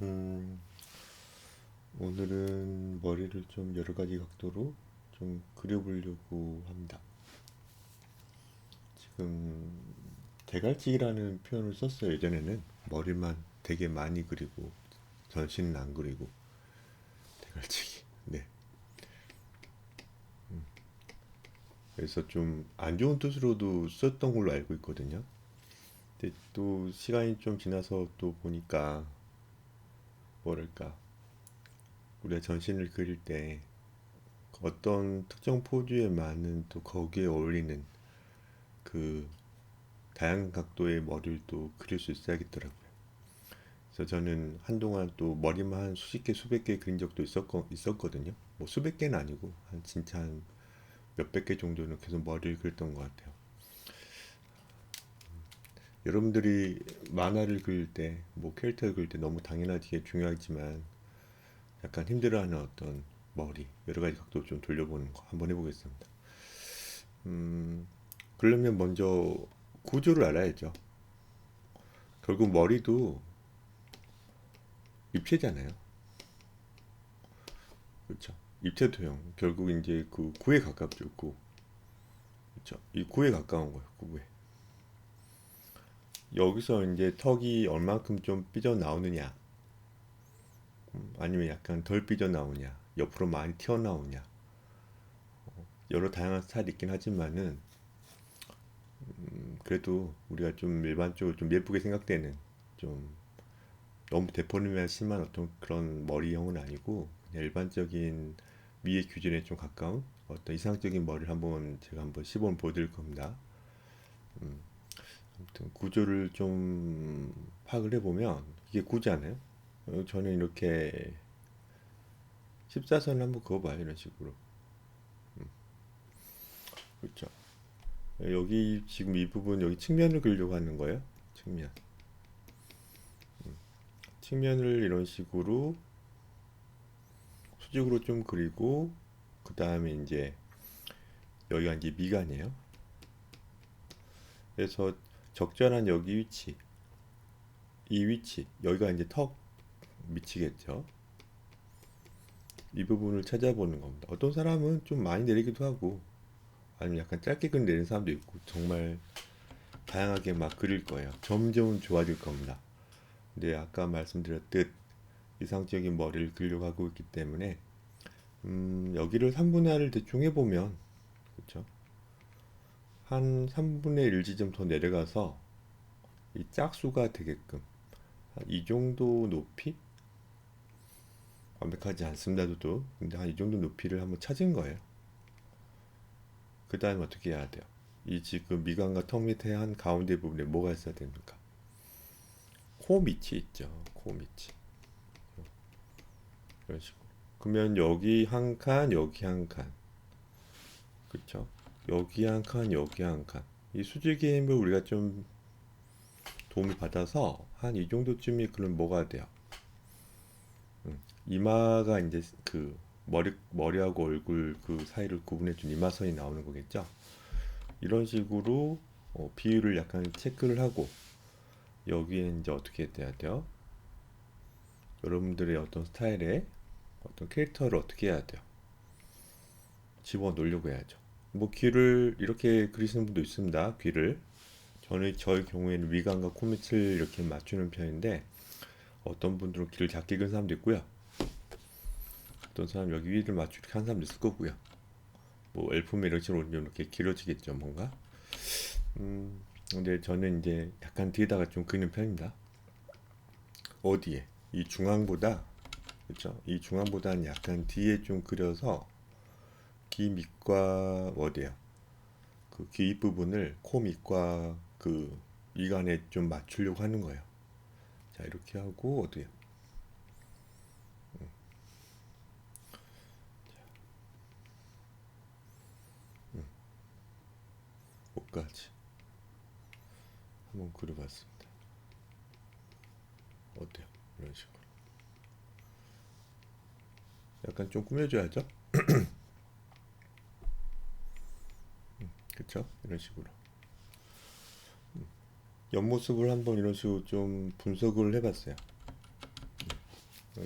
음, 오늘은 머리를 좀 여러 가지 각도로 좀 그려보려고 합니다. 지금 대갈치기라는 표현을 썼어요. 예전에는 머리만 되게 많이 그리고 전신은 안 그리고 대갈치기. 네. 그래서 좀 안 좋은 뜻으로도 썼던 걸로 알고 있거든요. 근데 또 시간이 좀 지나서 또 보니까 뭐랄까 우리가 전신을 그릴 때 어떤 특정 포즈에 맞는 또 거기에 어울리는 그 다양한 각도의 머리를 또 그릴 수 있어야겠더라고요. 그래서 저는 한동안 또 머리만 한 수십 개, 수백 개 그린 적도 있었거든요. 뭐 수백 개는 아니고 한 진짜 한 몇백 개 정도는 계속 머리를 그렸던 것 같아요. 여러분들이 만화를 그릴 때, 뭐 캐릭터를 그릴 때 너무 당연하게 중요하지만 약간 힘들어하는 어떤 머리, 여러 가지 각도 좀 돌려보는 거 한번 해보겠습니다. 그러려면 먼저 구조를 알아야죠. 결국 머리도 입체잖아요. 그렇죠. 입체 도형. 결국 이제 그 구에 가깝죠. 구. 그렇죠. 이 구에 가까운 거예요. 구에. 여기서 이제 턱이 얼만큼 좀 삐져 나오느냐, 아니면 약간 덜 삐져 나오냐, 옆으로 많이 튀어나오냐, 여러 다양한 스타일이 있긴 하지만은 그래도 우리가 좀 일반적으로 좀 예쁘게 생각되는 좀 너무 데포름이 심한 어떤 그런 머리형은 아니고 그냥 일반적인 미의 기준에 좀 가까운 어떤 이상적인 머리를 한번 제가 한번 시범 보여드릴 겁니다. 아무튼 구조를 좀 파악을 해보면 이게 구잖아요. 저는 이렇게 십자선을 한번 그어봐요. 이런 식으로. 그렇죠. 여기 지금 이 부분 여기 측면을 그리려고 하는 거예요. 측면. 측면을 이런 식으로 수직으로 좀 그리고 그 다음에 이제 여기가 이제 미간이에요. 그래서 적절한 여기 위치, 이 위치, 여기가 이제 턱 미치겠죠. 이 부분을 찾아보는 겁니다. 어떤 사람은 좀 많이 내리기도 하고 아니면 약간 짧게 그리는 내리는 사람도 있고 정말 다양하게 막 그릴 거예요. 점점 좋아질 겁니다. 근데 아까 말씀드렸듯 이상적인 머리를 그리려고 하고 있기 때문에 여기를 3분의 1을 대충 해보면 그렇죠? 한 3분의 1 지점 더 내려가서 이 짝수가 되게끔 이 정도 높이 완벽하지 않습니다. 저도 근데 한 이 정도 높이를 한번 찾은 거예요. 그 다음에 어떻게 해야 돼요? 이 지금 미간과 턱 밑에 한 가운데 부분에 뭐가 있어야 됩니까? 코 밑이 있죠. 코 밑이 이런 식으로. 그러면 여기 한 칸, 여기 한 칸, 그렇죠? 여기 한 칸, 여기 한 칸. 이 수직의 힘을 우리가 좀 도움을 받아서 한 이 정도쯤이 그럼 뭐가 돼요? 이마가 이제 그 머리하고 얼굴 그 사이를 구분해 준 이마선이 나오는 거겠죠? 이런 식으로 비율을 약간 체크를 하고 여기에 이제 어떻게 돼야 돼요? 여러분들의 어떤 스타일의 어떤 캐릭터를 어떻게 해야 돼요? 집어 넣으려고 해야죠. 뭐 귀를 이렇게 그리시는 분도 있습니다. 귀를. 저의 경우에는 위간과 코밑을 이렇게 맞추는 편인데 어떤 분들은 귀를 작게 그린 사람도 있고요. 어떤 사람 여기 위를 맞추게 한 사람도 있을 거고요. 뭐 엘프면 이런 식으로 이렇게 길어지겠죠, 뭔가. 근데 저는 이제 약간 뒤에다가 좀 그리는 편입니다. 어디에? 이 중앙보다, 그렇죠? 이 중앙보다는 약간 뒤에 좀 그려서 귀 밑과 어디야? 그 귀 부분을 코 밑과 그 미간에 좀 맞추려고 하는 거예요. 자, 이렇게 하고 어디야? 목까지 한번 그려봤습니다. 어때요? 이런 식으로. 약간 좀 꾸며줘야죠. 그쵸? 이런 식으로. 옆모습을 한번 이런 식으로 좀 분석을 해봤어요.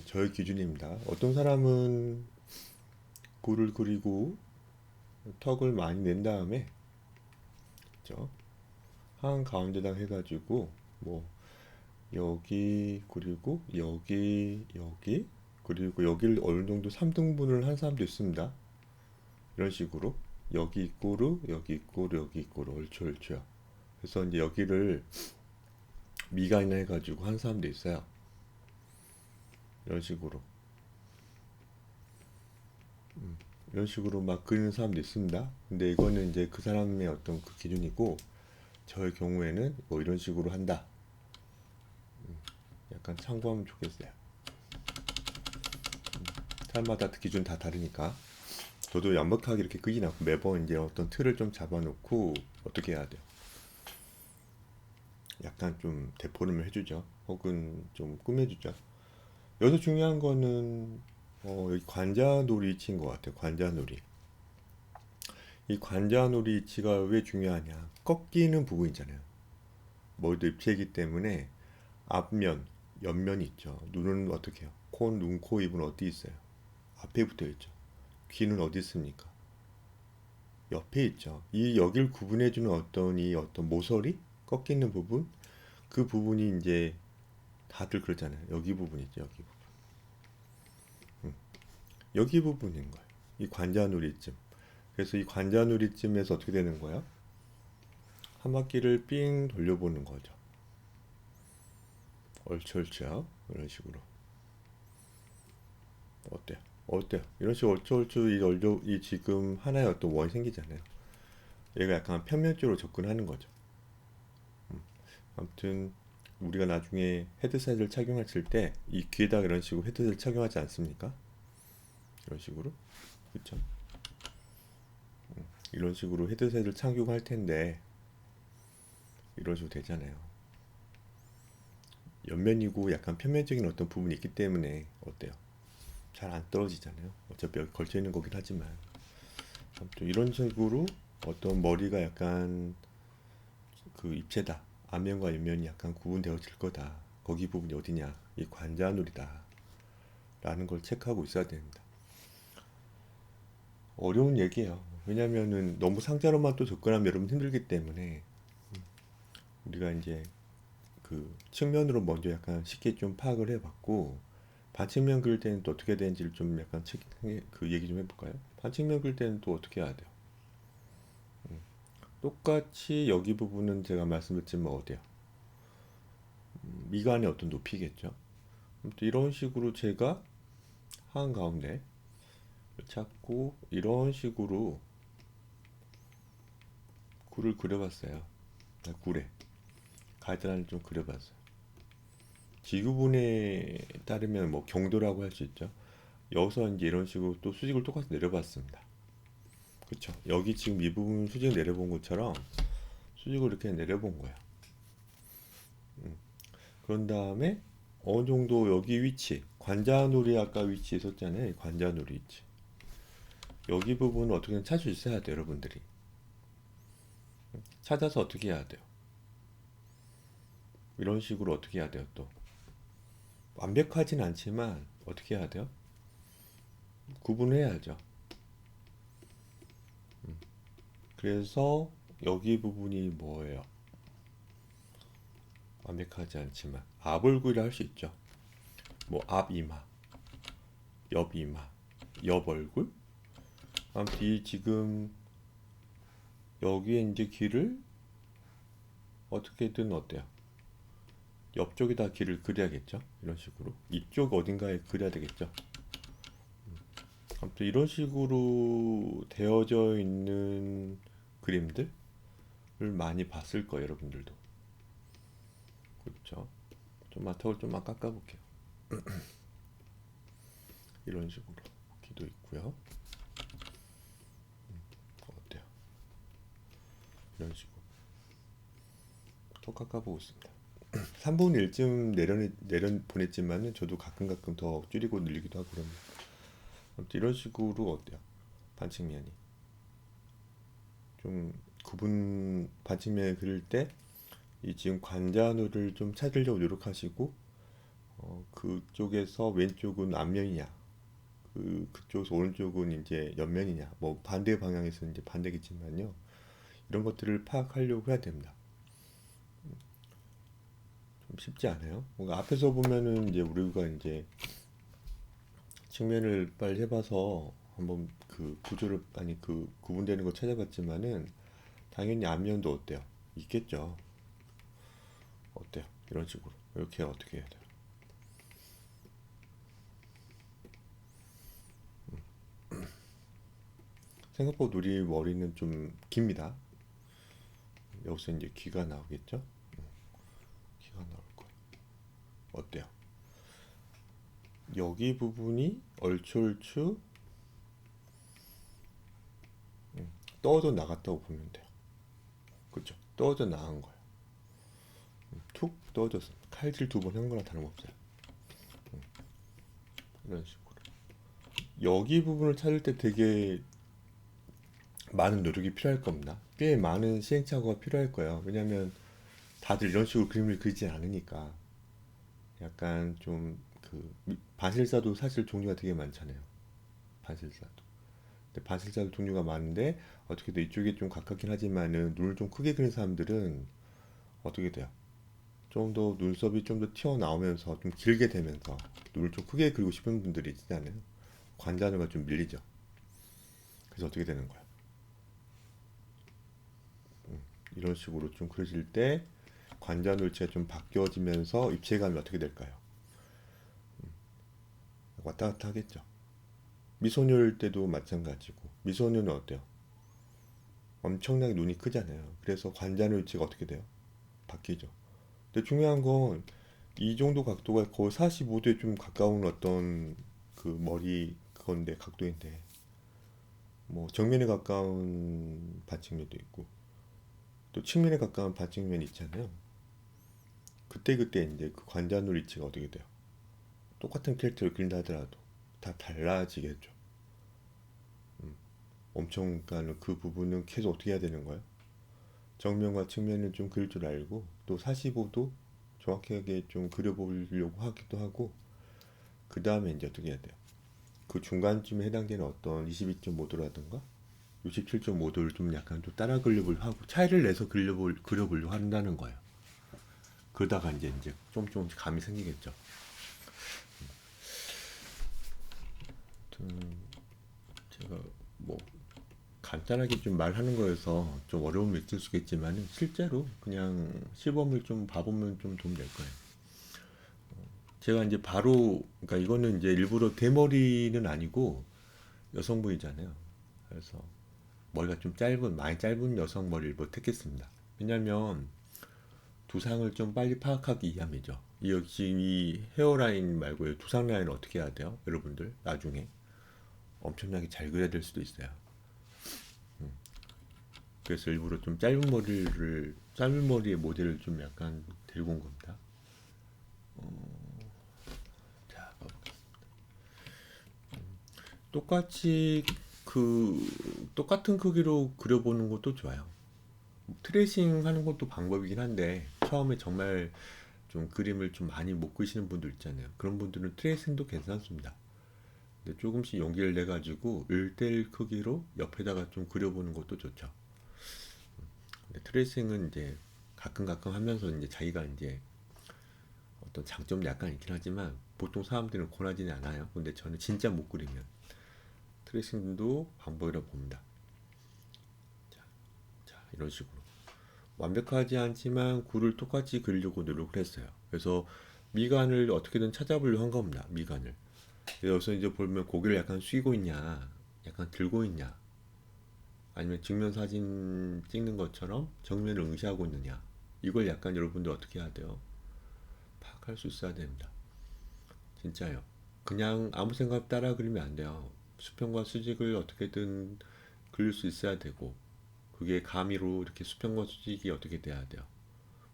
저의 기준입니다. 어떤 사람은 굴을 그리고 턱을 많이 낸 다음에 그죠? 한 가운데다 해가지고 뭐 여기 그리고 여기 그리고 여기를 어느 정도 3등분을 한 사람도 있습니다. 이런 식으로 여기 입구로 여기 입구로 여기 입구로 옳죠. 그래서 이제 여기를 미간이나 해가지고 한 사람도 있어요. 이런 식으로 이런 식으로 막 그리는 사람도 있습니다. 근데 이거는 이제 그 사람의 어떤 그 기준이고 저의 경우에는 뭐 이런 식으로 한다. 약간 참고하면 좋겠어요. 사람마다 기준 다 다르니까. 저도 완벽하게 이렇게 그리진 않고 매번 이제 어떤 틀을 좀 잡아놓고 어떻게 해야 돼요? 약간 좀 데포름을 해주죠. 혹은 좀 꾸며주죠. 여기서 중요한 거는 여기 관자놀이 위치인 것 같아요. 관자놀이. 이 관자놀이 위치가 왜 중요하냐? 꺾이는 부분이잖아요. 머리도 입체이기 때문에 앞면, 옆면이 있죠. 눈은 어떻게 해요? 코, 눈, 코, 입은 어디 있어요? 앞에 붙어 있죠. 귀는 어디 있습니까? 옆에 있죠. 이 여길 구분해주는 어떤 모서리? 꺾이는 부분? 그 부분이 이제 다들 그러잖아요. 여기 부분 있죠. 여기 부분. 여기 부분인 거예요. 이 관자놀이쯤. 그래서 이 관자놀이쯤에서 어떻게 되는 거예요? 한 바퀴를 삥 돌려보는 거죠. 옳죠. 이런 식으로. 어때요? 어때요? 이런 식으로 옳죠. 이 지금 하나의 어떤 원이 생기잖아요. 얘가 약간 평면적으로 접근하는 거죠. 아무튼 우리가 나중에 헤드셋을 착용했을 때 이 귀에다가 이런 식으로 헤드셋을 착용하지 않습니까? 이런 식으로. 그렇죠? 이런 식으로 헤드셋을 착용할 텐데 이런 식으로 되잖아요. 옆면이고 약간 평면적인 어떤 부분이 있기 때문에 어때요? 잘 안 떨어지잖아요. 어차피 여기 걸쳐 있는 거긴 하지만 아무튼 이런 식으로 어떤 머리가 약간 그 입체다. 앞면과 옆면이 약간 구분되어질 거다. 거기 부분이 어디냐? 이 관자놀이다. 라는 걸 체크하고 있어야 됩니다. 어려운 얘기예요. 왜냐면은 너무 상자로만 또 접근하면 여러분 힘들기 때문에 우리가 이제 그 측면으로 먼저 약간 쉽게 좀 파악을 해봤고 반측면 그릴 때는 또 어떻게 되는지를 좀 약간 그 얘기 좀 해볼까요? 반측면 그릴 때는 또 어떻게 해야 돼요? 똑같이 여기 부분은 제가 말씀드렸지만 어디야? 미간의 어떤 높이겠죠. 아무튼 이런 식으로 제가 한가운데 찾고 이런 식으로 굴을 그려봤어요. 굴에 가이드라인을 좀 그려봤어요. 지구본에 따르면 뭐 경도라고 할 수 있죠. 여기서 이제 이런 식으로 또 수직을 똑같이 내려봤습니다. 그쵸? 여기 지금 이 부분 수직을 내려본 것처럼 수직을 이렇게 내려본 거예요. 그런 다음에 어느 정도 여기 위치, 관자놀이 아까 위치 있었잖아요. 관자놀이 위치. 여기 부분을 어떻게든 찾을 수 있어야 돼요, 여러분들이. 찾아서 어떻게 해야 돼요? 이런 식으로 어떻게 해야 돼요, 또? 완벽하진 않지만 어떻게 해야 돼요? 구분해야죠. 그래서 여기 부분이 뭐예요? 완벽하지 않지만 앞얼굴이라 할 수 있죠. 뭐 앞이마, 옆이마, 옆얼굴. 아무튼 이 지금 여기에 이제 귀를 어떻게든 어때요? 옆쪽에다 귀를 그려야겠죠. 이런 식으로 이쪽 어딘가에 그려야 되겠죠. 아무튼 이런 식으로 되어져 있는 그림들을 많이 봤을 거예요, 여러분들도. 그렇죠. 좀만 턱을 좀만 깎아볼게요. 이런 식으로 귀도 있고요. 어때요? 이런 식으로 턱 깎아보고 있습니다. 3분의 1쯤 내려 보냈지만은 저도 가끔 더 줄이고 늘리기도 하고 그럽니다. 아무튼 이런 식으로 어때요? 반측면이 좀 구분 반측면 그릴 때 이 지금 관자놀이를 좀 찾으려고 노력하시고 그쪽에서 왼쪽은 앞면이냐, 그쪽에서 오른쪽은 이제 옆면이냐, 뭐 반대 방향에서 이제 반대겠지만요. 이런 것들을 파악하려고 해야 됩니다. 좀 쉽지 않아요. 뭔가 앞에서 보면은 이제 우리가 이제 측면을 빨리 해봐서 한번 그 구조를 아니 그 구분되는 거 찾아봤지만은 당연히 앞면도 어때요? 있겠죠. 어때요? 이런 식으로 이렇게 어떻게 해야 돼요? 생각보다 우리 머리는 좀 깁니다. 여기서 이제 귀가 나오겠죠? 귀가 나올 거예요. 어때요? 여기 부분이 얼추얼추 떨어져 나갔다고 보면 돼요. 그죠? 떨어져 나간 거예요. 툭 떨어졌어. 칼질 두 번 한 거랑 다름없어요. 이런 식으로. 여기 부분을 찾을 때 되게 많은 노력이 필요할 겁니다. 꽤 많은 시행착오가 필요할 거예요. 왜냐면 다들 이런 식으로 그림을 그리지 않으니까. 약간 좀 반실사도 사실 종류가 되게 많잖아요. 반실사도. 근데 반실사도 종류가 많은데 어떻게 돼 이쪽에 좀 가깝긴 하지만은 눈을 좀 크게 그린 사람들은 어떻게 돼요? 좀 더 눈썹이 좀 더 튀어나오면서 좀 길게 되면서 눈을 좀 크게 그리고 싶은 분들이 있잖아요. 관자놀가 좀 밀리죠. 그래서 어떻게 되는 거야? 이런 식으로 좀 그려질 때 관자놀치가 좀 바뀌어지면서 입체감이 어떻게 될까요? 왔다 갔다 하겠죠. 미소녀일 때도 마찬가지고 미소녀는 어때요? 엄청나게 눈이 크잖아요. 그래서 관자놀치가 어떻게 돼요? 바뀌죠. 근데 중요한 건 이 정도 각도가 거의 45도에 좀 가까운 어떤 그 머리 그건데 각도인데 뭐 정면에 가까운 반측면도 있고 또 측면에 가까운 반측면이 있잖아요. 그때 이제 그 관자놀 위치가 어떻게 돼요? 똑같은 캐릭터를 그린다 하더라도 다 달라지겠죠. 엄청 그러니까 그 부분은 계속 어떻게 해야 되는 거예요? 정면과 측면을 좀 그릴 줄 알고 또 45도 정확하게 좀 그려보려고 하기도 하고 그 다음에 이제 어떻게 해야 돼요? 그 중간쯤에 해당되는 어떤 22.5도라든가 67.5도를 좀 약간 좀 따라 그려보려고 하고 차이를 내서 그려보려고 한다는 거예요. 그러다가 이제 좀 조금씩 감이 생기겠죠. 제가 뭐 간단하게 좀 말하는 거여서 좀 어려움이 있을 수 있겠지만 실제로 그냥 시범을 좀 봐보면 좀 도움 될 거예요. 제가 이제 바로 그러니까 이거는 이제 일부러 대머리는 아니고 여성분이잖아요. 그래서 머리가 좀 짧은 많이 짧은 여성 머리를 뭐 택했습니다. 왜냐면 두상을 좀 빨리 파악하기 위함이죠. 이 역시 이 헤어라인 말고 두상 라인을 어떻게 해야 돼요? 여러분들 나중에 엄청나게 잘 그려야 될 수도 있어요. 그래서 일부러 좀 짧은 머리의 모델을 좀 약간 데리고 온 겁니다. 자, 똑같이 똑같은 크기로 그려보는 것도 좋아요. 트레이싱 하는 것도 방법이긴 한데 처음에 정말 좀 그림을 좀 많이 못 그리시는 분들 있잖아요. 그런 분들은 트레이싱도 괜찮습니다. 근데 조금씩 용기를 내 가지고 1대1 크기로 옆에다가 좀 그려보는 것도 좋죠. 근데 트레이싱은 이제 가끔 하면서 이제 자기가 이제 어떤 장점도 약간 있긴 하지만 보통 사람들은 권하지는 않아요. 근데 저는 진짜 못 그리면 트레이싱도 방법이라고 봅니다. 자, 이런 식으로 완벽하지 않지만 굴을 똑같이 그리려고 노력을 했어요. 그래서 미간을 어떻게든 찾아보려고 한 겁니다. 미간을. 여기서 이제 보면 고개를 약간 숙이고 있냐, 약간 들고 있냐, 아니면 증면 사진 찍는 것처럼 정면을 응시하고 있느냐. 이걸 약간 여러분들 어떻게 해야 돼요? 파악할 수 있어야 됩니다. 진짜요. 그냥 아무 생각 따라 그리면 안 돼요. 수평과 수직을 어떻게든 그릴 수 있어야 되고, 그게 가미로 이렇게 수평과 수직이 어떻게 돼야 돼요.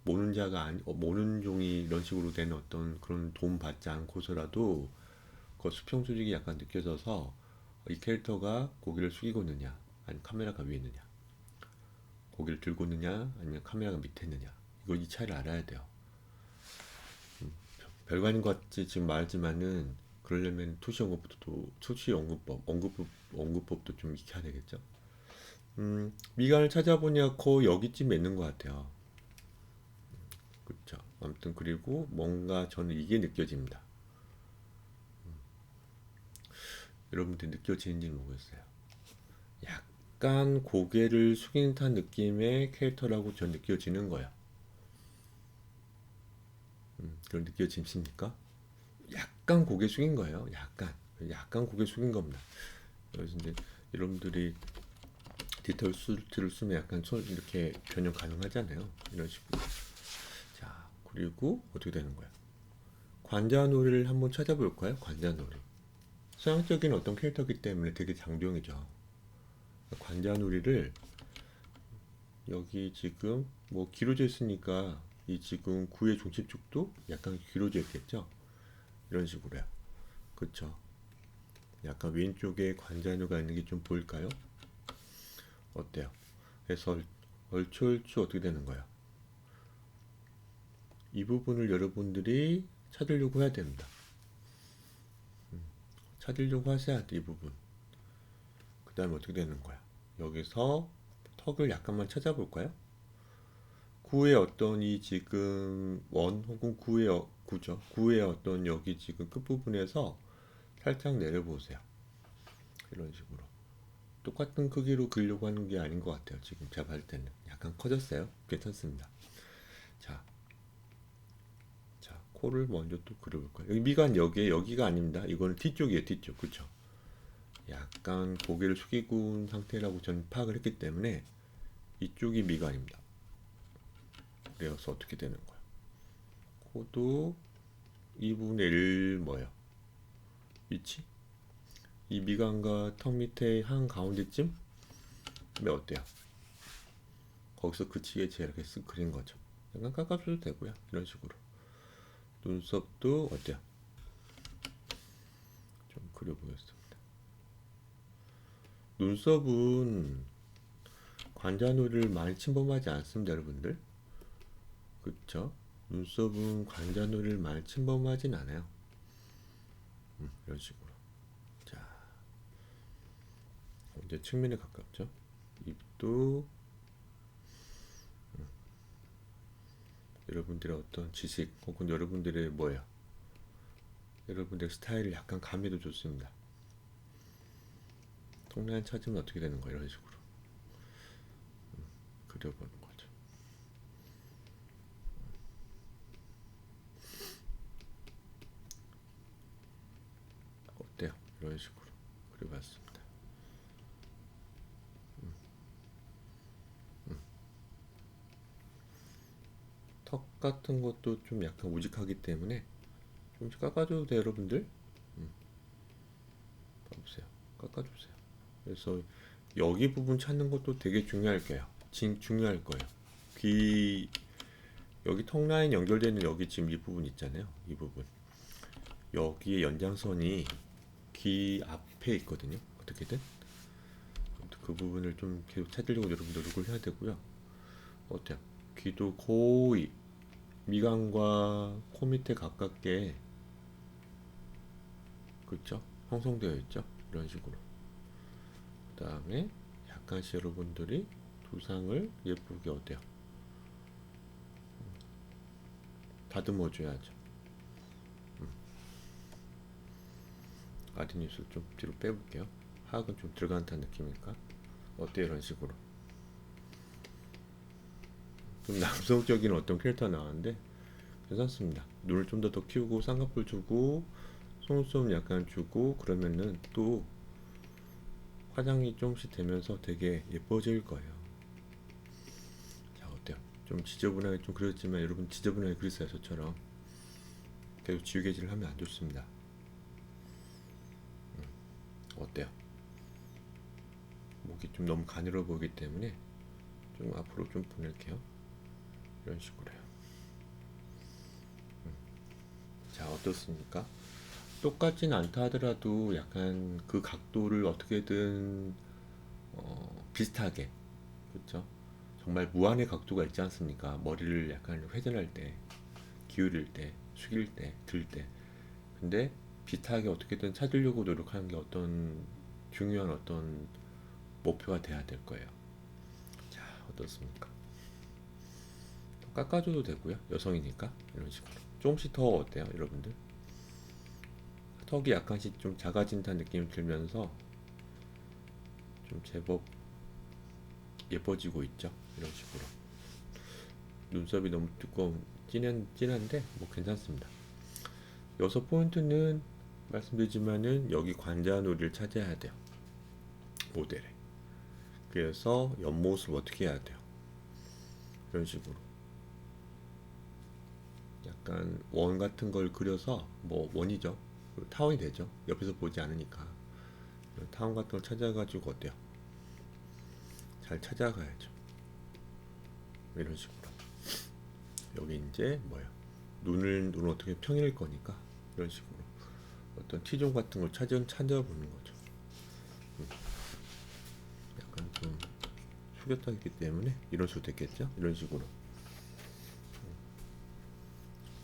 모는 자가 모는 종이 이런 식으로 된 어떤 그런 도움 받지 않고서라도 그 수평 수직이 약간 느껴져서 이 캐릭터가 고개를 숙이고 있느냐, 아니면 카메라가 위에 있느냐, 고개를 들고 있느냐, 아니면 카메라가 밑에 있느냐. 이거 이 차이를 알아야 돼요. 별거 아닌 것 같지 지금 말하지만은 그러려면 투시 언급법도 좀 익혀야 되겠죠. 미간을 찾아보니까 거의 여기쯤에 있는 것 같아요. 그렇죠. 아무튼 그리고 뭔가 저는 이게 느껴집니다. 여러분들 느껴지는지는 모르겠어요. 약간 고개를 숙인 듯한 느낌의 캐릭터라고 전 느껴지는 거예요. 그런 느껴지십니까? 약간 고개 숙인 거예요. 약간 고개 숙인 겁니다. 그래서 이제 여러분들이 디테일 수트를 쓰면 약간 손 이렇게 변형 가능하잖아요. 이런 식으로. 자, 그리고 어떻게 되는 거야? 관자놀이를 한번 찾아볼까요? 관자놀이. 서양적인 어떤 캐릭터이기 때문에 되게 장병이죠. 관자놀이를 여기 지금 뭐 길어져 있으니까 이 지금 구의 중심 쪽도 약간 길어져 있겠죠? 이런 식으로요. 그쵸? 약간 왼쪽에 관자놀이가 있는 게 좀 보일까요? 어때요? 그래서 얼추 어떻게 되는 거야? 이 부분을 여러분들이 찾으려고 해야 됩니다. 찾으려고 하셔야 돼, 이 부분. 그 다음에 어떻게 되는 거야? 여기서 턱을 약간만 찾아볼까요? 구의 어떤 이 지금 원 혹은 구죠. 구의 어떤 여기 지금 끝부분에서 살짝 내려보세요. 이런 식으로. 똑같은 크기로 그리려고 하는 게 아닌 것 같아요. 지금 제가 봤을 때는. 약간 커졌어요. 괜찮습니다. 자, 자, 코를 먼저 또 그려볼까요? 여기 미간 여기가 아닙니다. 이거는 뒤쪽이에요. 뒤쪽. 그쵸? 약간 고개를 숙이고 온 상태라고 저는 파악을 했기 때문에 이쪽이 미간입니다. 그래서 어떻게 되는 거야? 코도 이 부분의 1 뭐예요? 위치? 이 미간과 턱 밑에 한 가운데쯤? 네, 어때요? 거기서 그치게 제가 이렇게 쓱 그린 거죠. 약간 깎아줘도 되고요. 이런 식으로. 눈썹도 어때요? 좀 그려보겠습니다. 눈썹은 관자놀이를 많이 침범하지 않습니다, 여러분들. 그쵸? 눈썹은 관자놀이를 많이 침범하진 않아요. 이런 식으로. 자, 이제 측면에 가깝죠? 입도 여러분들의 어떤 지식 혹은 여러분들의 뭐야? 여러분들의 스타일을 약간 가미도 좋습니다. 통라인 찾으면 어떻게 되는 거예요? 이런 식으로 그려보는 거죠. 어때요? 이런 식으로 그려봤습니다. 턱 같은 것도 좀 약간 우직하기 때문에 좀 깎아줘도 돼요, 여러분들. 봐보세요. 깎아주세요. 그래서 여기 부분 찾는 것도 되게 중요할 거예요. 중요할 거예요. 귀 여기 턱 라인 연결되는 여기 지금 이 부분 있잖아요. 이 부분 여기에 연장선이 귀 앞에 있거든요. 어떻게든 그 부분을 좀 계속 찾으려고 여러분 노력을 해야 되고요. 어때요? 귀도 거의 미간과 코 밑에 가깝게 그렇죠? 형성되어 있죠. 이런 식으로. 그 다음에 약간씩 여러분들이 두상을 예쁘게 어때요? 다듬어 줘야죠. 아디니스 좀 뒤로 빼볼게요. 하악은 좀 들어간 듯한 느낌일까? 어때요? 이런 식으로. 좀 남성적인 어떤 캐릭터가 나왔는데 괜찮습니다. 눈을 좀 더 키우고 쌍꺼풀 주고 속눈썹 약간 주고 그러면은 또 화장이 조금씩 되면서 되게 예뻐질 거예요. 자, 어때요? 좀 지저분하게 좀 그렸지만 여러분 지저분하게 그리세요. 저처럼 계속 지우개질을 하면 안 좋습니다. 어때요? 목이 좀 너무 가늘어 보이기 때문에 좀 앞으로 좀 보낼게요. 이런 식으로요. 자, 어떻습니까? 똑같진 않다 하더라도 약간 그 각도를 어떻게든 비슷하게 그렇죠? 정말 무한의 각도가 있지 않습니까? 머리를 약간 회전할 때, 기울일 때 숙일 때, 들 때. 근데 비슷하게 어떻게든 찾으려고 노력하는 게 어떤 중요한 어떤 목표가 돼야 될 거예요. 자, 어떻습니까? 깎아줘도 되고요. 여성이니까 이런 식으로 조금씩 더 어때요, 여러분들? 턱이 약간씩 좀 작아진 듯한 느낌이 들면서 좀 제법 예뻐지고 있죠. 이런 식으로 눈썹이 너무 두꺼운 진한데 뭐 괜찮습니다. 여섯 포인트는 말씀드리지만은 여기 관자놀이를 찾아야 돼요. 모델에. 그래서 옆모습 어떻게 해야 돼요? 이런 식으로 약간 원 같은 걸 그려서 뭐 원이죠. 타원이 되죠. 옆에서 보지 않으니까 타원 같은 걸 찾아가지고 어때요? 잘 찾아가야죠. 이런 식으로 여기 이제 뭐예요? 눈을 어떻게 평일 거니까 이런 식으로 어떤 T존 같은 걸 찾아보는 거죠. 약간 좀 숙였다 했기 때문에 이런 식으로 됐겠죠? 이런 식으로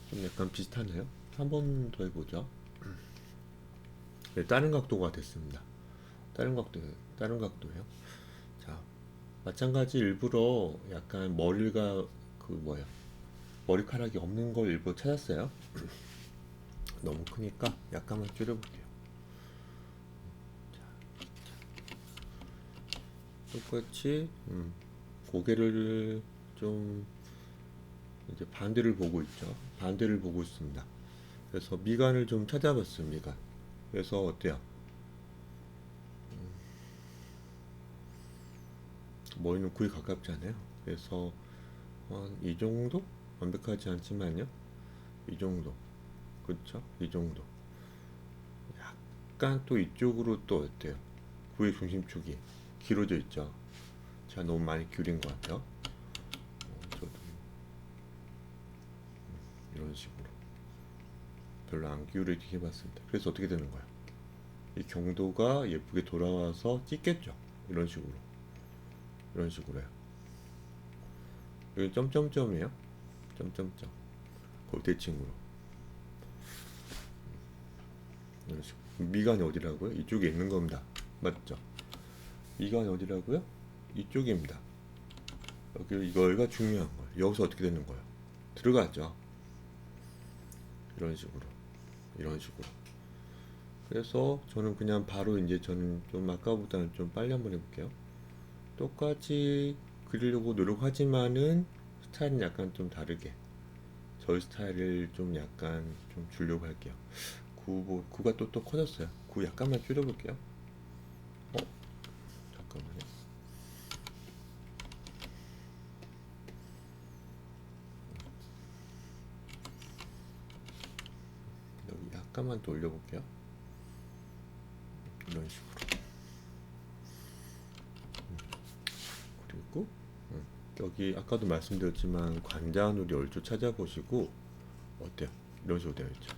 좀 약간 비슷하네요. 한 번 더 해보죠. 네, 다른 각도가 됐습니다. 다른 각도예요. 자, 마찬가지 일부러 약간 머리가 그 뭐야 머리카락이 없는 걸 일부러 찾았어요. 너무 크니까 약간만 줄여볼게요. 똑같이 고개를 좀 이제 반대를 보고 있죠. 반대를 보고 있습니다. 그래서 미간을 좀 찾아봤어요. 미간. 그래서 어때요? 머리는 거의 가깝지 않아요. 그래서 한 이 정도? 완벽하지 않지만요. 이 정도. 그렇죠? 이 정도. 약간 또 이쪽으로 또 어때요? 구의 중심 쪽이 길어져 있죠. 제가 너무 많이 기울인 것 같아요. 저도 이런 식으로 별로 안 기울이게 해봤습니다. 그래서 어떻게 되는 거예요? 이 경도가 예쁘게 돌아와서 찍겠죠. 이런 식으로 이런 식으로 해요. 여기 점점점이에요. 점점점 거기 대칭으로 이런 식으로. 미간이 어디라고요? 이쪽에 있는 겁니다. 맞죠? 미간이 어디라고요? 이쪽입니다. 이거가 중요한 거예요. 여기서 어떻게 되는 거예요? 들어가죠. 이런 식으로 이런 식으로. 그래서 저는 그냥 바로 이제 저는 좀 아까보다는 좀 빨리 한번 해볼게요. 똑같이 그리려고 노력하지만은 스타일은 약간 좀 다르게 저희 스타일을 좀 약간 좀 주려고 할게요. 구가 또 커졌어요. 구 약간만 줄여볼게요. 잠깐만요. 여기 약간만 더 올려볼게요. 이런 식으로. 그리고 여기 아까도 말씀드렸지만 관자놀이 얼추 찾아보시고 어때요? 이런 식으로 되어 있죠.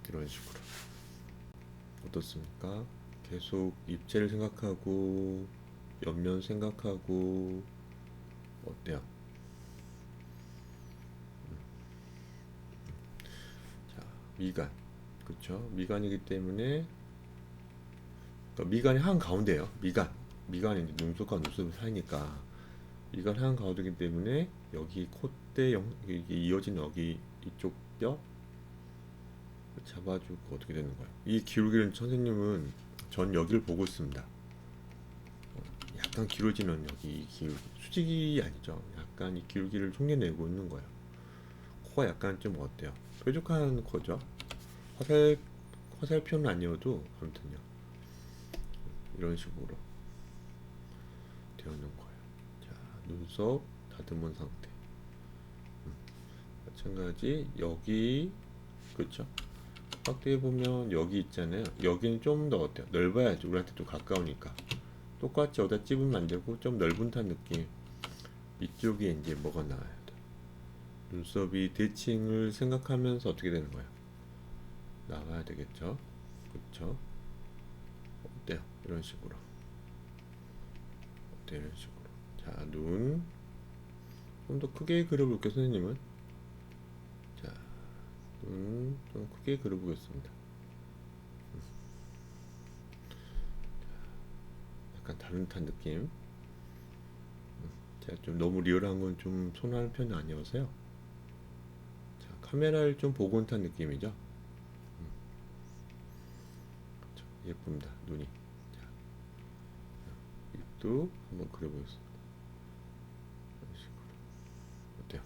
이런 식으로 어떻습니까? 계속 입체를 생각하고 옆면 생각하고 어때요? 자, 미간 그쵸? 미간이기 때문에 그러니까 미간이 한 가운데예요. 미간이 이제 눈썹과 눈썹이 사이니까 미간 한 가운데이기 때문에 여기 콧대 이게 이어진 여기 이쪽 뼈 잡아주고 어떻게 되는 거예요? 이 기울기는 선생님은 전 여기를 보고 있습니다. 약간 길어지는 여기 이 기울기 수직이 아니죠. 약간 이 기울기를 흉내내고 있는 거예요. 코가 약간 좀 어때요? 뾰족한 코죠. 화살표는 아니어도 아무튼요. 이런 식으로 되어 있는 거예요. 자, 눈썹 다듬은 상태. 마찬가지 여기 그렇죠? 확대해 보면 여기 있잖아요. 여기는 좀 더 어때요? 넓어야죠. 우리한테 또 가까우니까. 똑같이 여기다 찝으면 안 되고 좀 넓은 듯한 느낌. 이쪽에 이제 뭐가 나와야 돼? 눈썹이 대칭을 생각하면서 어떻게 되는 거예요? 나와야 되겠죠? 그렇죠? 어때요? 이런 식으로. 어때요? 이런 식으로. 자, 눈 좀 더 크게 그려볼게요, 선생님은. 자, 좀 크게 그려보겠습니다. 약간 다른 듯한 느낌. 제가 좀 너무 리얼한 건 좀 선호하는 편이 아니어서요. 자, 카메라를 좀 보고 온 듯한 느낌이죠. 그쵸, 예쁩니다. 눈이. 자, 입도 한번 그려보겠습니다. 이런 식으로. 어때요?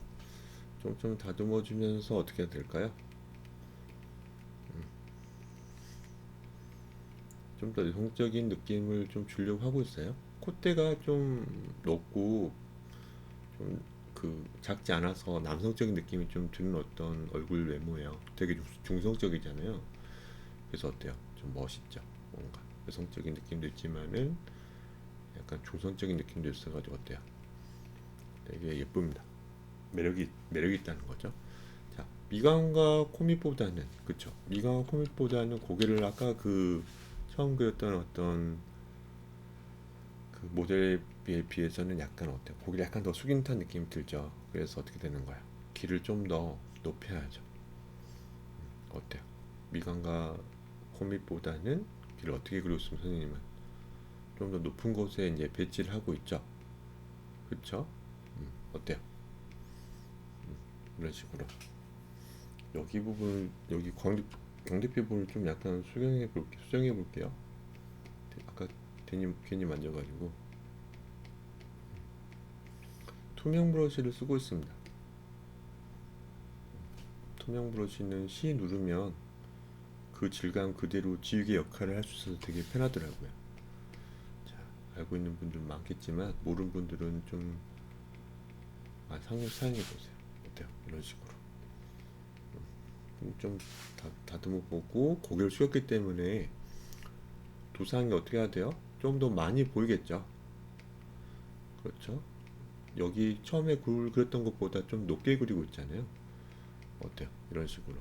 좀 다듬어주면서 어떻게 해야 될까요? 좀 더 여성적인 느낌을 좀 주려고 하고 있어요. 콧대가 좀 높고 좀 그 작지 않아서 남성적인 느낌이 좀 드는 어떤 얼굴 외모예요. 되게 중성적이잖아요. 그래서 어때요? 좀 멋있죠. 뭔가 여성적인 느낌도 있지만은 약간 중성적인 느낌도 있어가지고 어때요? 되게 예쁩니다. 매력이 있다는 거죠. 자, 미간과 코밑보다는 그쵸? 미간과 코밑보다는 고개를 아까 그 처음 그렸던 어떤 그 모델에 비해서는 약간 어때요? 고기를 약간 더 숙인 듯한 느낌이 들죠. 그래서 어떻게 되는 거야? 귀를 좀 더 높여야죠. 어때요? 미간과 코밑보다는 귀를 어떻게 그렸으면 선생님은 좀 더 높은 곳에 이제 배치를 하고 있죠. 그쵸? 어때요? 이런 식으로 여기 부분 여기 광대뼈 부분을 좀 약간 수정해 볼게요. 아까 괜히 만져가지고 투명 브러쉬를 쓰고 있습니다. 투명 브러쉬는 C 누르면 그 질감 그대로 지우개 역할을 할 수 있어서 되게 편하더라고요. 자, 알고 있는 분들 많겠지만 모르는 분들은 좀 사용해 보세요. 어때요? 이런 식으로 좀 다듬어 보고 고개를 숙였기 때문에 두상이 어떻게 해야 돼요? 좀 더 많이 보이겠죠? 그렇죠? 여기 처음에 그렸던 것보다 좀 높게 그리고 있잖아요. 어때요? 이런 식으로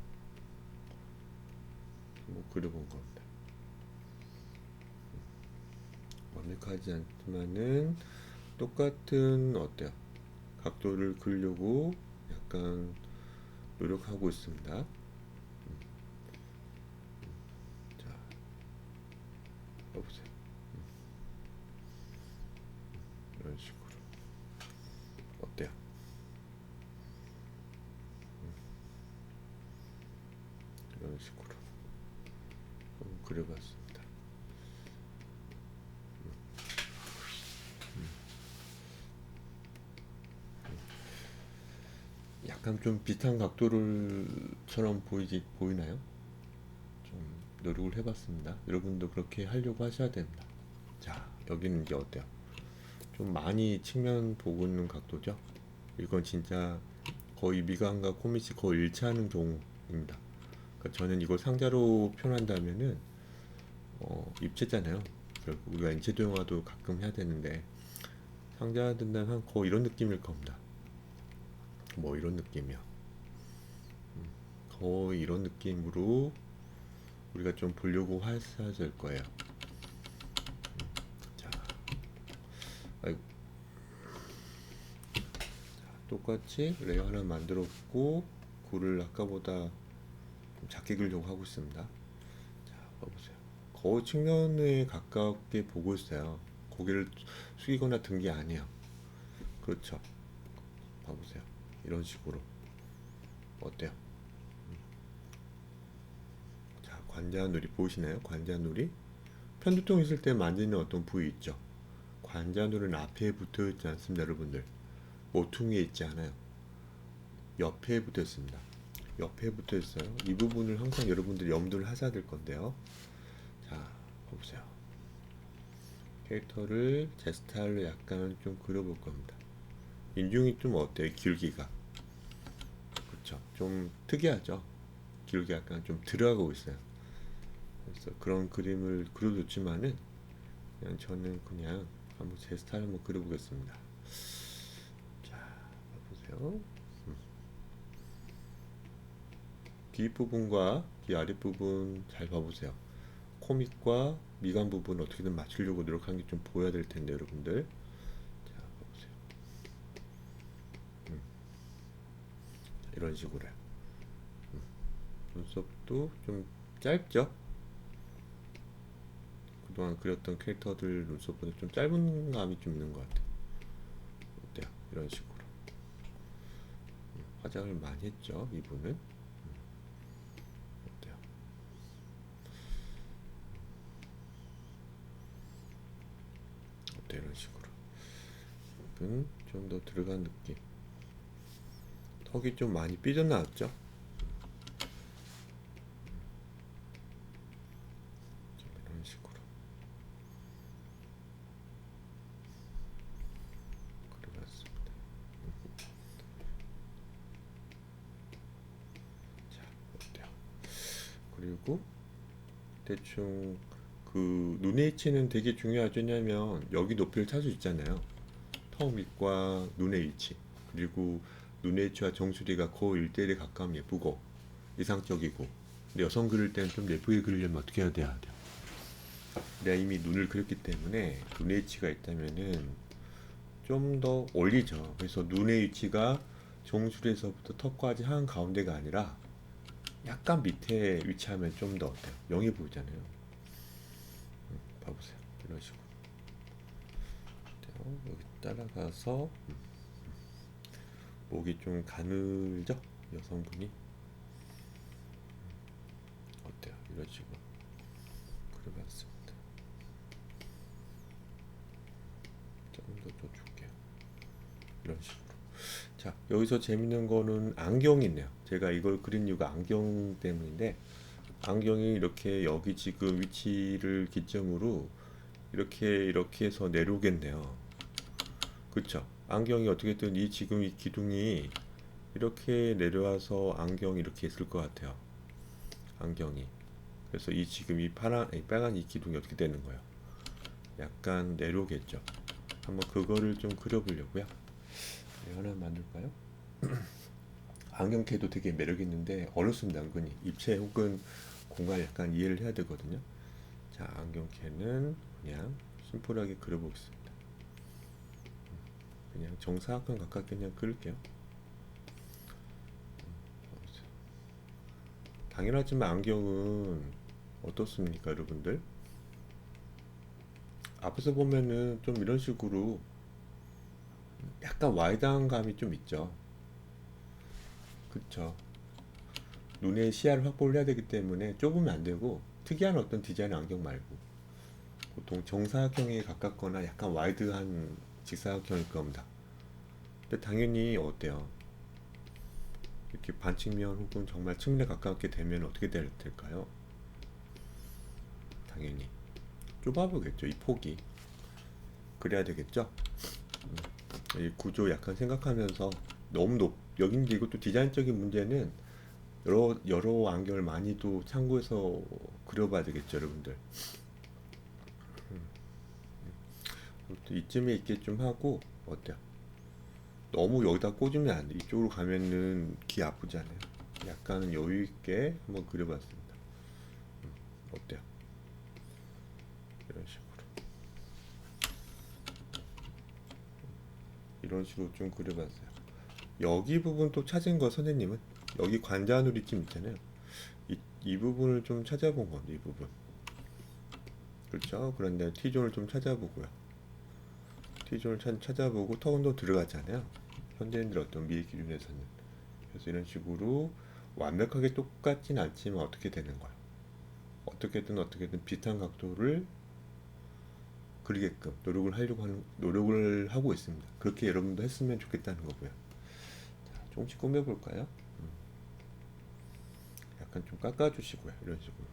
뭐 그려본 겁니다. 완벽하지 않지만은 똑같은 어때요? 각도를 그리려고 약간 노력하고 있습니다. 자, 여보세요. 이런 식으로 어때요? 이런 식으로 그려봤습니다. 약간 좀 비슷한 각도를처럼 보이나요? 좀 노력을 해봤습니다. 여러분도 그렇게 하려고 하셔야 됩니다. 자, 여기는 이제 어때요? 좀 많이 측면 보고 있는 각도죠? 이건 진짜 거의 미간과 코밑이 거의 일치하는 경우입니다. 그러니까 저는 이걸 상자로 표현한다면은 입체잖아요. 결국 우리가 인체 도형화도 가끔 해야 되는데 상자 된다면 거의 이런 느낌일 겁니다. 뭐 이런 느낌이요. 거의 이런 느낌으로 우리가 좀 보려고 하셔야 될 거예요. 자, 아이고, 똑같이 레이어 하나 만들었고 굴을 아까보다 좀 작게 그리려고 하고 있습니다. 자, 봐보세요. 거의 측면에 가깝게 보고 있어요. 고개를 숙이거나 든 게 아니에요. 그렇죠. 봐보세요. 이런 식으로 어때요? 자, 관자놀이 보이시나요? 관자놀이 편두통 있을 때 만지는 어떤 부위 있죠? 관자놀이는 앞에 붙어 있지 않습니다, 여러분들. 모퉁이에 있지 않아요. 옆에 붙어 있습니다. 옆에 붙어 있어요. 이 부분을 항상 여러분들이 염두를 하셔야 될 건데요. 자, 보세요. 캐릭터를 제 스타일로 약간 좀 그려볼 겁니다. 인중이 좀 어때요? 길기가. 그렇죠. 좀 특이하죠. 길게 약간 좀 들어가고 있어요. 그래서 그런 그림을 그려줬지만은 그냥 저는 그냥 한번 제 스타일 한번 그려보겠습니다. 자, 보세요. 귀 부분과 귀 아랫부분 잘 봐보세요. 코밑과 미간 부분 어떻게든 맞추려고 노력하는 게 좀 보여야 될 텐데 여러분들. 자, 봐보세요. 이런 식으로. 눈썹도 좀 짧죠? 그동안 그렸던 캐릭터들 눈썹보다 좀 짧은 감이 좀 있는 것 같아요. 어때요? 이런 식으로 화장을 많이 했죠, 이분은. 어때요? 어때요? 이런 식으로 이분 좀 더 들어간 느낌. 턱이 좀 많이 삐져나왔죠? 이런 식으로 그려봤습니다. 자, 어때요? 그리고 대충 그 눈의 위치는 되게 중요하죠. 왜냐면 여기 높이를 찾을 수 있잖아요. 턱 밑과 눈의 위치, 그리고 눈의 위치와 정수리가 거의 1대1에 가까우면 예쁘고 이상적이고, 근데 여성 그릴 때는 좀 예쁘게 그리려면 어떻게 해야 돼요? 내가 이미 눈을 그렸기 때문에 눈의 위치가 있다면은 좀 더 올리죠. 그래서 눈의 위치가 정수리에서부터 턱까지 한 가운데가 아니라 약간 밑에 위치하면 좀 더 어때요? 영해 보이잖아요. 봐보세요. 이런 식으로. 여기 따라가서 목이 좀 가늘죠? 여성분이. 어때요? 이런 식으로 그려봤습니다. 좀 더 줄게요. 이런 식으로. 자, 여기서 재밌는 거는 안경이 있네요. 제가 이걸 그린 이유가 안경 때문인데, 안경이 이렇게 여기 지금 위치를 기점으로 이렇게 해서 내려오겠네요. 그쵸? 안경이 어떻게든 이 지금 이 기둥이 이렇게 내려와서 안경이 이렇게 있을 것 같아요. 안경이. 그래서 이 지금 이 파란, 이 빨간 이 기둥이 어떻게 되는 거예요? 약간 내려오겠죠. 한번 그거를 좀 그려보려고요. 네, 하나 만들까요? 안경테도 되게 매력 있는데 어렵습니다. 은근히 입체 혹은 공간 약간 이해를 해야 되거든요. 자, 안경테는 그냥 심플하게 그려보겠습니다. 그냥 정사각형 가깝게 그냥 그릴게요. 당연하지만 안경은 어떻습니까, 여러분들? 앞에서 보면은 좀 이런 식으로 약간 와이드한 감이 좀 있죠. 그쵸? 눈의 시야를 확보를 해야 되기 때문에 좁으면 안 되고, 특이한 어떤 디자인 안경 말고 보통 정사각형에 가깝거나 약간 와이드한 직사각형일 겁니다. 근데 당연히 어때요? 이렇게 반측면 혹은 정말 측면에 가깝게 되면 어떻게 될까요? 당연히 좁아 보겠죠, 이 폭이. 그래야 되겠죠? 이 구조 약간 생각하면서 너무 여긴 이것도 디자인적인 문제는 여러 안경을 많이 또 참고해서 그려봐야 되겠죠, 여러분들. 아무튼 이쯤에 있게 좀 하고, 어때요? 너무 여기다 꽂으면 안 돼. 이쪽으로 가면은 귀 아프잖아요. 약간은 여유 있게 한번 그려봤습니다. 어때요? 이런 식으로. 이런 식으로 좀 그려봤어요. 여기 부분 또 찾은 거 선생님은 여기 관자놀이쯤 있잖아요. 이 부분을 좀 찾아본 건데, 이 부분. 그렇죠? 그런데 T존을 좀 찾아보고요. T존을 찾아보고 턱도 들어가잖아요. 현대인들 어떤 미의 기준에서는. 그래서 이런 식으로 완벽하게 똑같진 않지만 어떻게 되는 거야? 어떻게든 비슷한 각도를 그리게끔 노력을 하고 있습니다. 그렇게 여러분도 했으면 좋겠다는 거고요. 자, 조금씩 꾸며볼까요? 약간 좀 깎아주시고요. 이런 식으로.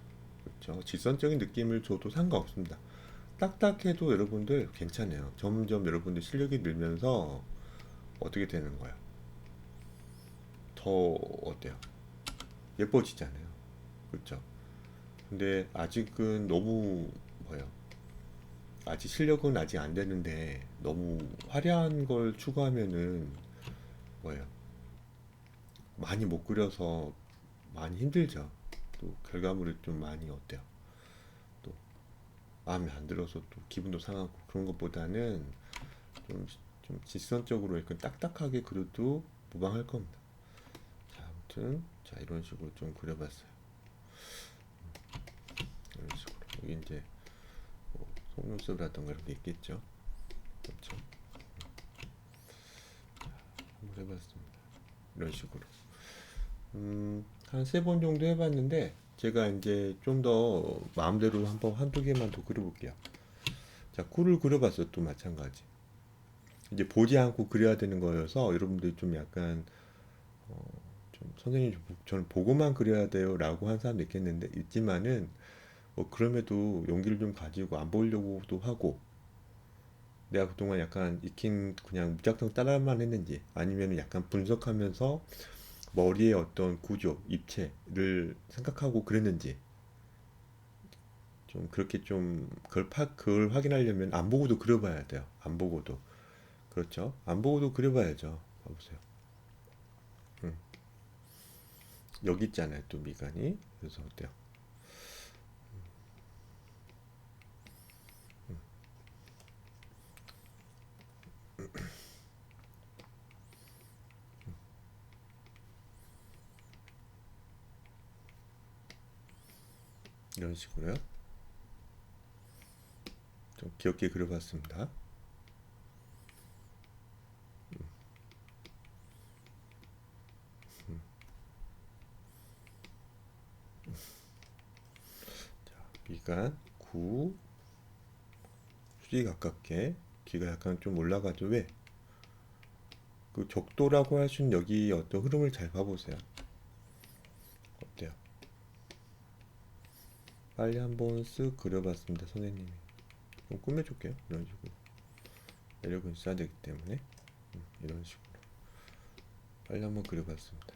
그렇죠. 직선적인 느낌을 줘도 상관없습니다. 딱딱해도 여러분들 괜찮아요. 점점 여러분들 실력이 늘면서 어떻게 되는 거야? 더 어때요? 예뻐지잖아요. 그렇죠? 근데 아직은 너무 뭐예요? 아직 실력은 아직 안 되는데 너무 화려한 걸 추구하면은 뭐예요? 많이 못 그려서 많이 힘들죠. 또 결과물이 좀 많이 어때요? 또 마음에 안 들어서 또 기분도 상하고 그런 것보다는 좀, 좀 직선적으로 이렇게 딱딱하게 그려도 무방할 겁니다. 자, 아무튼 자 이런 식으로 좀 그려봤어요. 이런 식으로. 여기 이제 뭐 속눈썹이라든가 이런 게 있겠죠. 그렇죠. 한번 해봤습니다. 이런 식으로. 한 3번 정도 해봤는데 제가 이제 좀 더 마음대로 한번 한두 개만 더 그려볼게요. 자, 코를 그려봤어요. 또 마찬가지. 이제 보지 않고 그려야 되는 거여서 여러분들이 좀 약간 좀 선생님 저는 보고만 그려야 돼요 라고 한 사람도 있지만은 뭐 그럼에도 용기를 좀 가지고 안 보려고도 하고 내가 그동안 약간 익힌 그냥 무작정 따라만 했는지 아니면 약간 분석하면서 머리의 어떤 구조, 입체를 생각하고 그랬는지 좀 그렇게 좀 그걸 확인하려면 안 보고도 그려봐야 돼요. 안 보고도. 그렇죠? 안 보고도 그려봐야죠. 봐보세요. 음, 여기 있잖아요. 또 미간이. 그래서 어때요? 이런 식으로요. 좀 귀엽게 그려봤습니다. 미간, 구, 수지 가깝게 귀가 약간 좀 올라가죠. 왜? 그 적도라고 할 수 있는 여기 어떤 흐름을 잘 봐보세요. 어때요? 빨리 한번 쓱 그려봤습니다. 선생님이. 좀 꾸며줄게요. 이런 식으로. 매력은 있어야 되기 때문에. 이런 식으로. 빨리 한번 그려봤습니다.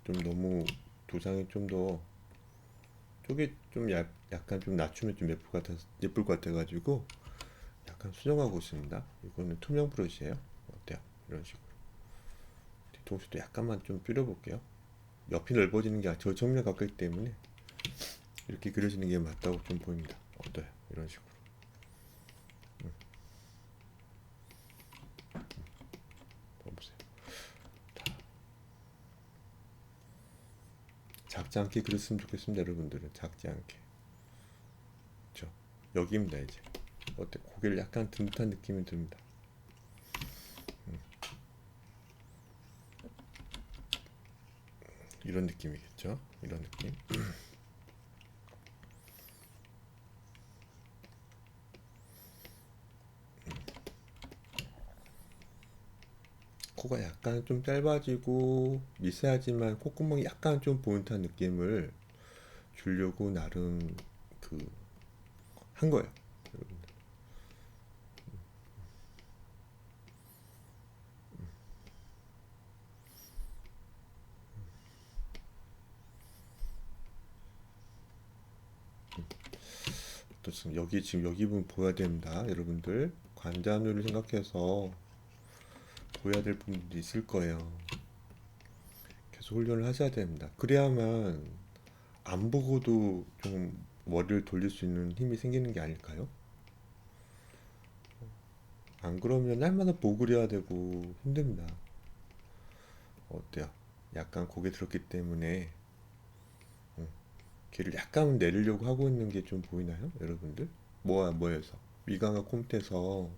좀 너무 두상이 좀 더 쪽이 좀 약간 좀 낮추면 좀 예쁠 것 같아가지고 약간 수정하고 있습니다. 이거는 투명 브러쉬예요. 어때요? 이런 식으로. 뒤통수도 약간만 좀 줄여볼게요. 옆이 넓어지는 게 저 정면 가까이 때문에 이렇게 그려지는 게 맞다고 좀 보입니다. 어때요? 이런 식으로. 봐보세요. 작지 않게 그렸으면 좋겠습니다. 여러분들은 작지 않게. 그렇죠? 여기입니다 이제. 어때? 고개를 약간 든 듯한 느낌이 듭니다. 이런 느낌이겠죠? 이런 느낌. 코가 약간 좀 짧아지고 미세하지만 콧구멍이 약간 좀 보인 듯한 느낌을 주려고 나름 그 한 거예요. 또 지금 여기 부분 보여야 됩니다. 여러분들 관자놀이를 생각해서 보여야 될 부분들이 있을 거예요. 계속 훈련을 하셔야 됩니다. 그래야만 안 보고도 좀 머리를 돌릴 수 있는 힘이 생기는 게 아닐까요? 안 그러면 날마다 보고 그려야 되고 힘듭니다. 어때요? 약간 고개 들었기 때문에 귀를 약간 내리려고 하고 있는 게 좀 보이나요? 여러분들? 뭐에서? 위강과 콧대서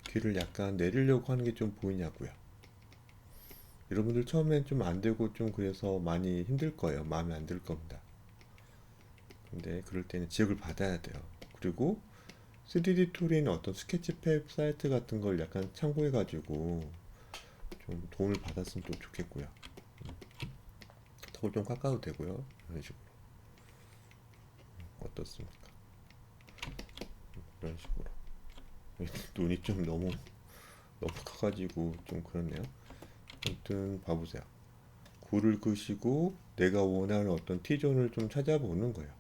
귀를 약간 내리려고 하는 게 좀 보이냐고요. 여러분들 처음엔 좀 안 되고 좀 그래서 많이 힘들 거예요. 마음에 안 들 겁니다. 근데 그럴 때는 지적을 받아야 돼요. 그리고 3D 툴에 있는 어떤 스케치팩 사이트 같은 걸 약간 참고해가지고 좀 도움을 받았으면 또 좋겠고요. 턱을 좀 깎아도 되고요. 이런 식으로. 어떻습니까? 이런 식으로. 눈이 좀 너무 커가지고 좀 그렇네요. 아무튼 봐보세요. 글을 그시고 내가 원하는 어떤 T존을 좀 찾아보는 거예요.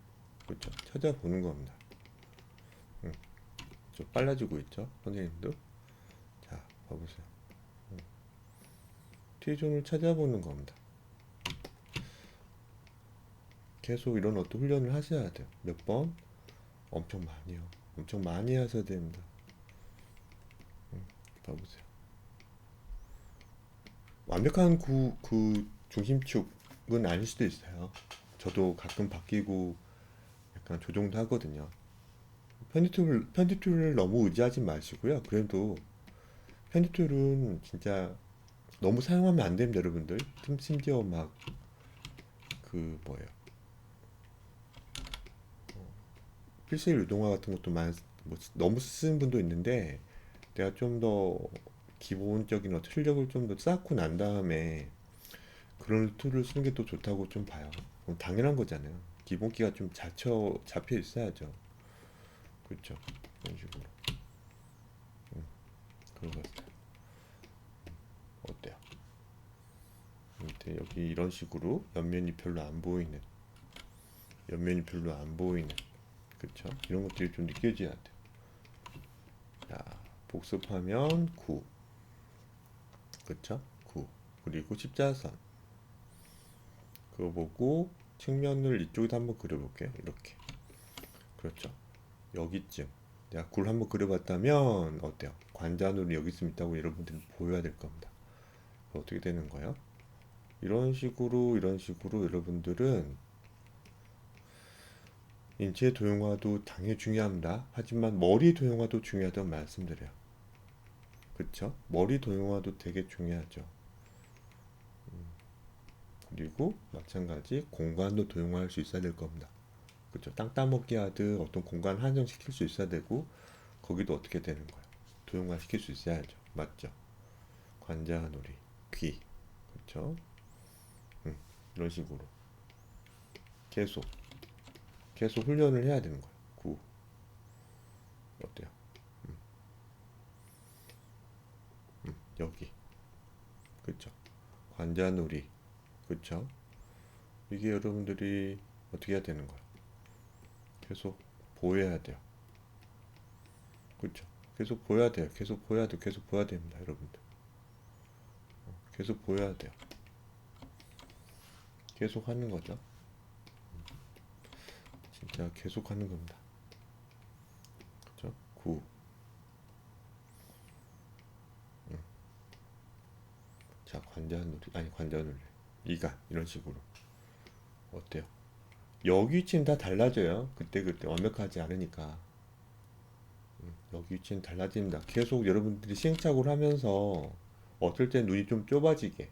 그렇죠? 찾아보는 겁니다. 좀 빨라지고 있죠? 선생님도. 자, 봐보세요. T존을 찾아보는 겁니다. 계속 이런 어떤 훈련을 하셔야 돼요. 몇 번? 엄청 많이요. 엄청 많이 하셔야 됩니다. 봐보세요. 완벽한 그 중심축은 아닐 수도 있어요. 저도 가끔 바뀌고 약간 조정도 하거든요. 편집 툴을 너무 의지하지 마시고요. 그래도 편집 툴은 진짜 너무 사용하면 안 됩니다, 여러분들. 심지어 막 그 뭐예요? 필실 유동화 같은 것도 뭐 너무 쓰는 분도 있는데 내가 좀 더 기본적인 어떤 실력을 좀 더 쌓고 난 다음에 그런 툴을 쓰는 게 또 좋다고 좀 봐요. 그럼 당연한 거잖아요. 기본기가 좀 잡혀 있어야죠. 그렇죠? 그런 식으로. 그런 거 같아요. 어때요? 밑에 여기 이런 식으로 옆면이 별로 안 보이는, 그쵸? 이런 것들이 좀 느껴져야 돼요. 자, 복습하면 9, 그쵸? 9. 그리고 십자선. 그거 보고 측면을 이쪽에다 한번 그려볼게요. 이렇게. 그렇죠. 여기쯤. 내가 굴 한번 그려봤다면 어때요? 관자놀이 여기쯤 있다고 여러분들이 보여야 될 겁니다. 어떻게 되는 거예요? 이런 식으로 여러분들은 인체 도형화도 당연히 중요합니다. 하지만 머리 도형화도 중요하다고 말씀드려요. 그쵸? 머리 도형화도 되게 중요하죠. 그리고 마찬가지 공간도 도형화할 수 있어야 될 겁니다. 그쵸? 땅 따먹기 하듯 어떤 공간 한정시킬 수 있어야 되고 거기도 어떻게 되는 거예요? 도형화 시킬 수 있어야죠. 맞죠? 관자놀이, 귀, 그쵸? 이런 식으로 계속 계속 훈련을 해야 되는 거예요. 구 어때요? 여기 그쵸? 관자놀이 그쵸? 이게 여러분들이 어떻게 해야 되는 거예요? 계속 보여야 돼요. 그쵸? 계속 보여야 돼요. 계속 보여야 돼요. 계속 보여야 됩니다, 여러분들. 계속 보여야 돼요. 계속 하는 거죠. 진짜 계속 하는 겁니다. 그쵸? 구. 자, 관자놀이, 아니, 관자놀이. 이간, 이런 식으로. 어때요? 여기 위치는 다 달라져요. 그때그때 완벽하지 않으니까. 여기 위치는 달라집니다. 계속 여러분들이 시행착오를 하면서 어떨 땐 눈이 좀 좁아지게,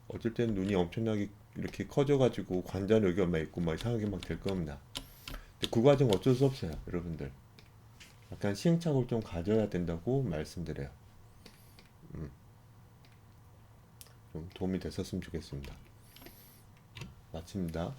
어쩔 땐 눈이 엄청나게 이렇게 커져가지고 관자는 여기가 있고 막 이상하게 막 될 겁니다. 근데 그 과정 어쩔 수 없어요, 여러분들. 약간 시행착오를 좀 가져야 된다고 말씀드려요. 좀 도움이 됐었으면 좋겠습니다. 마칩니다.